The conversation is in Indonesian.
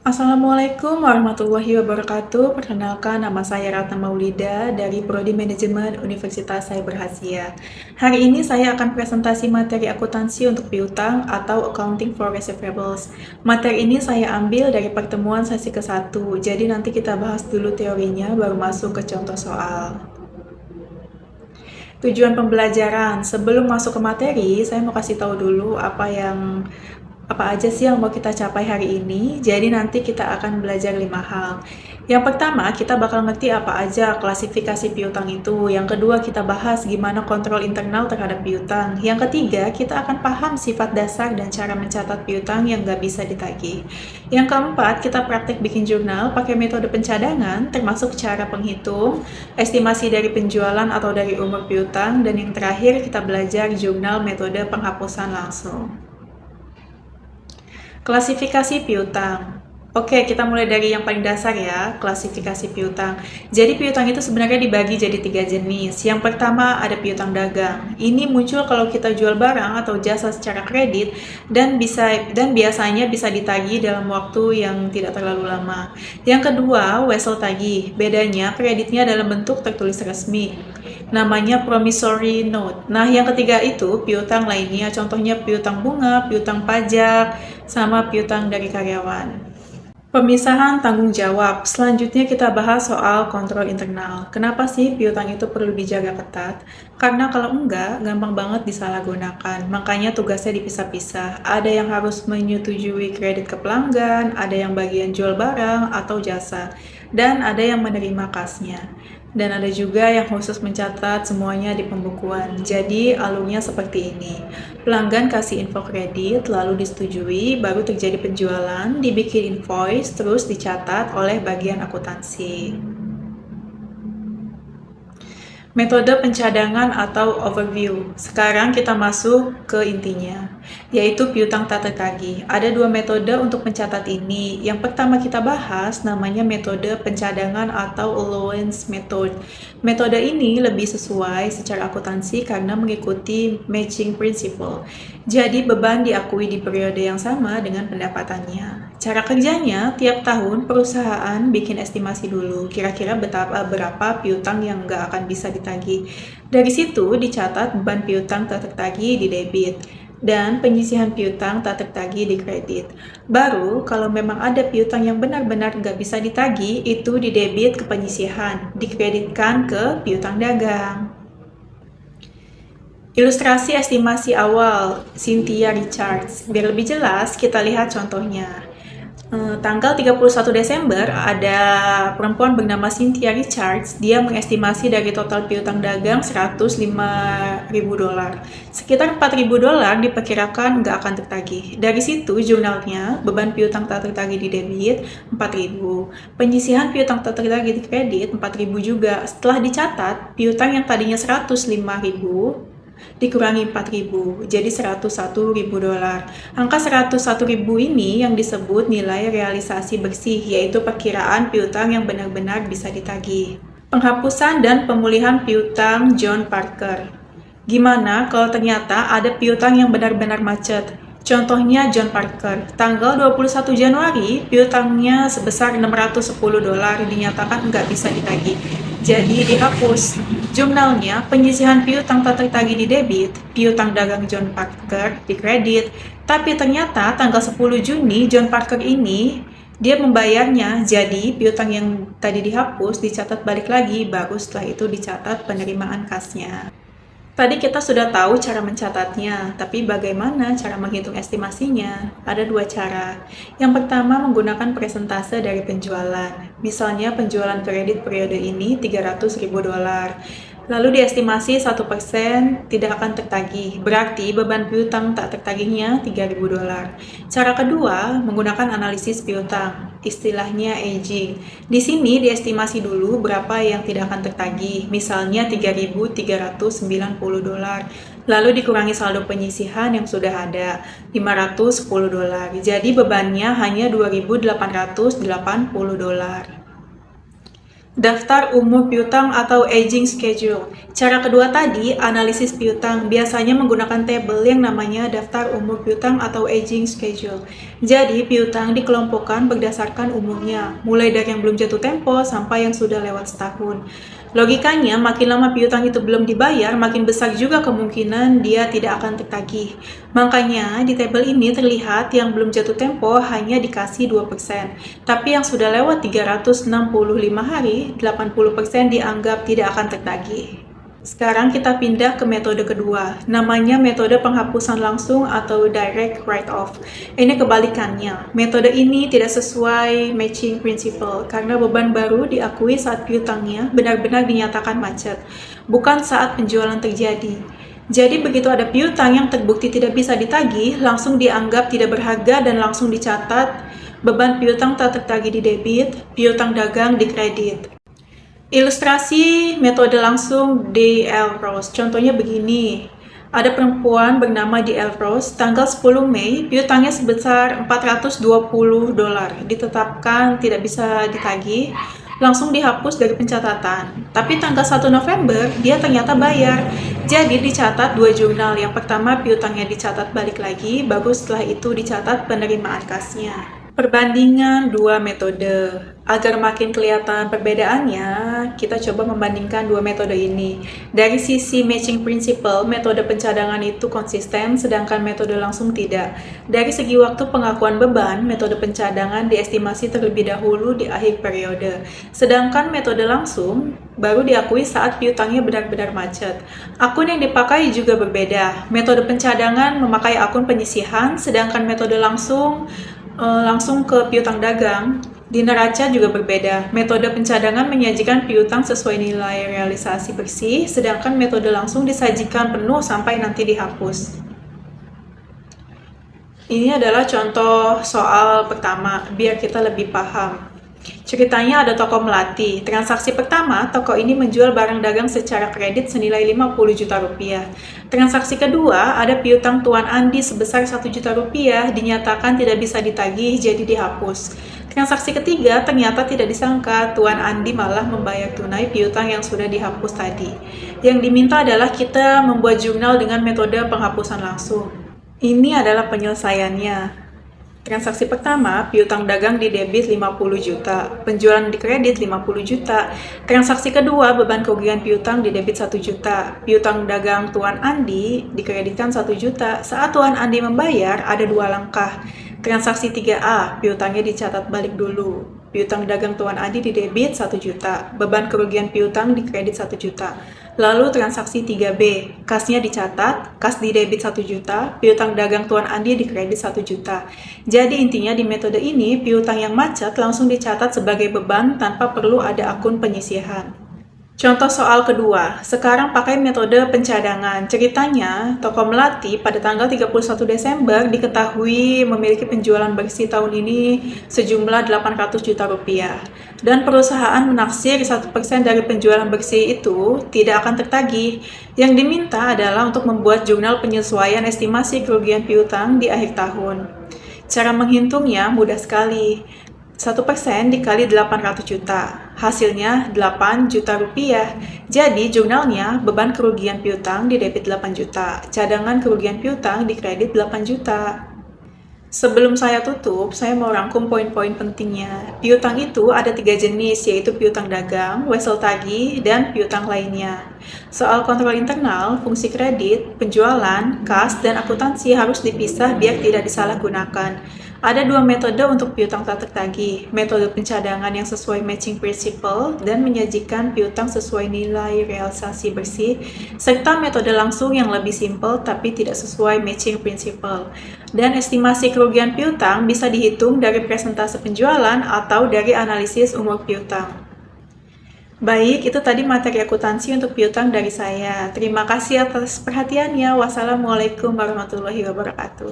Assalamualaikum warahmatullahi wabarakatuh. Perkenalkan, nama saya Ratna Maulida dari Prodi Manajemen Universitas Cyber Asia. Hari ini saya akan presentasi materi akuntansi untuk piutang atau Accounting for Receivables. Materi ini saya ambil dari pertemuan sesi ke-1, jadi nanti kita bahas dulu teorinya, baru masuk ke contoh soal. Tujuan pembelajaran, sebelum masuk ke materi, saya mau kasih tahu dulu apa aja sih yang mau kita capai hari ini. Jadi nanti kita akan belajar 5 hal. Yang pertama, kita bakal ngerti apa aja klasifikasi piutang itu. Yang kedua, kita bahas gimana kontrol internal terhadap piutang. Yang ketiga, kita akan paham sifat dasar dan cara mencatat piutang yang nggak bisa ditagih. Yang keempat, kita praktek bikin jurnal pakai metode pencadangan, termasuk cara penghitung, estimasi dari penjualan atau dari umur piutang, dan yang terakhir kita belajar jurnal metode penghapusan langsung. Klasifikasi piutang. Oke, kita mulai dari yang paling dasar ya, klasifikasi piutang. Jadi piutang itu sebenarnya dibagi jadi 3 jenis. Yang pertama ada piutang dagang. Ini muncul kalau kita jual barang atau jasa secara kredit dan biasanya bisa ditagih dalam waktu yang tidak terlalu lama. Yang kedua, wesel tagih. Bedanya kreditnya dalam bentuk tertulis resmi, namanya promissory note. Nah, yang ketiga itu piutang lainnya, contohnya piutang bunga, piutang pajak, sama piutang dari karyawan. Pemisahan tanggung jawab. Selanjutnya kita bahas soal kontrol internal. Kenapa sih piutang itu perlu dijaga ketat? Karena kalau enggak, gampang banget disalahgunakan. Makanya tugasnya dipisah-pisah. Ada yang harus menyetujui kredit ke pelanggan, ada yang bagian jual barang atau jasa, dan ada yang menerima kasnya. Dan ada juga yang khusus mencatat semuanya di pembukuan. Jadi alurnya seperti ini. Pelanggan kasih info kredit, lalu disetujui, baru terjadi penjualan, dibikin invoice, terus dicatat oleh bagian akuntansi. Metode pencadangan atau overview. Sekarang kita masuk ke intinya, yaitu piutang tak tertagih. Ada 2 metode untuk mencatat ini. Yang pertama kita bahas namanya metode pencadangan atau allowance method. Metode ini lebih sesuai secara akuntansi karena mengikuti matching principle. Jadi beban diakui di periode yang sama dengan pendapatannya. Cara kerjanya, tiap tahun perusahaan bikin estimasi dulu, kira-kira berapa piutang yang nggak akan bisa ditagih. Dari situ dicatat beban piutang tak tertagih di debit, dan penyisihan piutang tak tertagih di kredit. Baru, kalau memang ada piutang yang benar-benar nggak bisa ditagih, itu di debit ke penyisihan, dikreditkan ke piutang dagang. Ilustrasi estimasi awal, Cynthia Richards. Biar lebih jelas, kita lihat contohnya. Tanggal 31 Desember ada perempuan bernama Cynthia Richards. Dia mengestimasi dari total piutang dagang $105.000. Sekitar $4.000 diperkirakan nggak akan tertagih. Dari situ jurnalnya, beban piutang tak tertagih di debit $4.000. Penyisihan piutang tak tertagih di kredit $4.000 juga. Setelah dicatat, piutang yang tadinya $105.000 dikurangi 4.000, jadi $101.000. Angka 101.000 ini yang disebut nilai realisasi bersih, yaitu perkiraan piutang yang benar-benar bisa ditagih. Penghapusan dan pemulihan piutang John Parker. Gimana kalau ternyata ada piutang yang benar-benar macet? Contohnya John Parker, tanggal 21 Januari, piutangnya sebesar $610 dinyatakan nggak bisa ditagih. Jadi dihapus. Jurnalnya, penyisihan piutang tak tertagih di debit, piutang dagang John Parker di kredit. Tapi ternyata tanggal 10 Juni, John Parker ini, dia membayarnya. Jadi piutang yang tadi dihapus dicatat balik lagi, baru setelah itu dicatat penerimaan kasnya. Tadi kita sudah tahu cara mencatatnya, tapi bagaimana cara menghitung estimasinya? Ada 2 cara. Yang pertama menggunakan persentase dari penjualan. Misalnya penjualan kredit periode ini $300.000. Lalu diestimasi 1% tidak akan tertagih, berarti beban piutang tak tertagihnya $3.000. Cara kedua, menggunakan analisis piutang, istilahnya aging. Di sini diestimasi dulu berapa yang tidak akan tertagih, misalnya $3.390. Lalu dikurangi saldo penyisihan yang sudah ada, $510. Jadi bebannya hanya $2.880. Daftar umur piutang atau aging schedule. Cara kedua tadi, analisis piutang, biasanya menggunakan tabel yang namanya daftar umur piutang atau aging schedule. Jadi, piutang dikelompokkan berdasarkan umurnya, mulai dari yang belum jatuh tempo sampai yang sudah lewat setahun. Logikanya, makin lama piutang itu belum dibayar, makin besar juga kemungkinan dia tidak akan tertagih. Makanya, di tabel ini terlihat yang belum jatuh tempo hanya dikasih 2%, tapi yang sudah lewat 365 hari, 80% dianggap tidak akan tertagih. Sekarang kita pindah ke metode kedua, namanya metode penghapusan langsung atau direct write-off. Ini kebalikannya, metode ini tidak sesuai matching principle karena beban baru diakui saat piutangnya benar-benar dinyatakan macet, bukan saat penjualan terjadi. Jadi begitu ada piutang yang terbukti tidak bisa ditagih, langsung dianggap tidak berharga dan langsung dicatat beban piutang tak tertagih di debit, piutang dagang di kredit. Ilustrasi metode langsung D.L. Rose. Contohnya begini. Ada perempuan bernama D.L. Rose, tanggal 10 Mei, piutangnya sebesar $420. Ditetapkan tidak bisa ditagih, langsung dihapus dari pencatatan. Tapi tanggal 1 November, dia ternyata bayar. Jadi dicatat dua jurnal. Yang pertama piutangnya dicatat balik lagi, baru setelah itu dicatat penerimaan kasnya. Perbandingan dua metode. Agar makin kelihatan perbedaannya, kita coba membandingkan dua metode ini. Dari sisi matching principle, metode pencadangan itu konsisten, sedangkan metode langsung tidak. Dari segi waktu pengakuan beban, metode pencadangan diestimasi terlebih dahulu di akhir periode. Sedangkan metode langsung baru diakui saat piutangnya benar-benar macet. Akun yang dipakai juga berbeda. Metode pencadangan memakai akun penyisihan, sedangkan metode langsung ke piutang dagang. Di neraca juga berbeda. Metode pencadangan menyajikan piutang sesuai nilai realisasi bersih, sedangkan metode langsung disajikan penuh sampai nanti dihapus. Ini adalah contoh soal pertama, biar kita lebih paham. Ceritanya ada toko melati. Transaksi pertama, toko ini menjual barang dagang secara kredit senilai 50 juta rupiah. Transaksi kedua, ada piutang Tuan Andi sebesar 1 juta rupiah, dinyatakan tidak bisa ditagih, jadi dihapus. Transaksi ketiga, ternyata tidak disangka, Tuan Andi malah membayar tunai piutang yang sudah dihapus tadi. Yang diminta adalah kita membuat jurnal dengan metode penghapusan langsung. Ini adalah penyelesaiannya. Transaksi pertama, piutang dagang di debit 50 juta, penjualan di kredit 50 juta. Transaksi kedua, beban kerugian piutang di debit 1 juta. Piutang dagang Tuan Andi dikreditkan 1 juta. Saat Tuan Andi membayar, ada dua langkah. Transaksi 3A, piutangnya dicatat balik dulu. Piutang dagang Tuan Andi di debit 1 juta. Beban kerugian piutang di kredit 1 juta. Lalu transaksi 3B, kasnya dicatat, kas di debit 1 juta, piutang dagang Tuan Andi di kredit 1 juta. Jadi intinya di metode ini, piutang yang macet langsung dicatat sebagai beban tanpa perlu ada akun penyisihan. Contoh soal kedua, sekarang pakai metode pencadangan. Ceritanya, toko melati pada tanggal 31 Desember diketahui memiliki penjualan bersih tahun ini sejumlah 800 juta rupiah. Dan perusahaan menaksir 1% dari penjualan bersih itu tidak akan tertagih. Yang diminta adalah untuk membuat jurnal penyesuaian estimasi kerugian piutang di akhir tahun. Cara menghitungnya mudah sekali. 1% dikali 800 juta, hasilnya 8 juta rupiah. Jadi jurnalnya beban kerugian piutang di debit 8 juta, cadangan kerugian piutang di kredit 8 juta. Sebelum saya tutup, saya mau rangkum poin-poin pentingnya. Piutang itu ada 3 jenis, yaitu piutang dagang, wesel tagih, dan piutang lainnya. Soal kontrol internal, fungsi kredit, penjualan, kas, dan akuntansi harus dipisah biar tidak disalahgunakan. Ada dua metode untuk piutang tak tertagih, metode pencadangan yang sesuai matching principle dan menyajikan piutang sesuai nilai realisasi bersih, serta metode langsung yang lebih simpel tapi tidak sesuai matching principle. Dan estimasi kerugian piutang bisa dihitung dari presentase penjualan atau dari analisis umur piutang. Baik, itu tadi materi akuntansi untuk piutang dari saya. Terima kasih atas perhatiannya. Wassalamualaikum warahmatullahi wabarakatuh.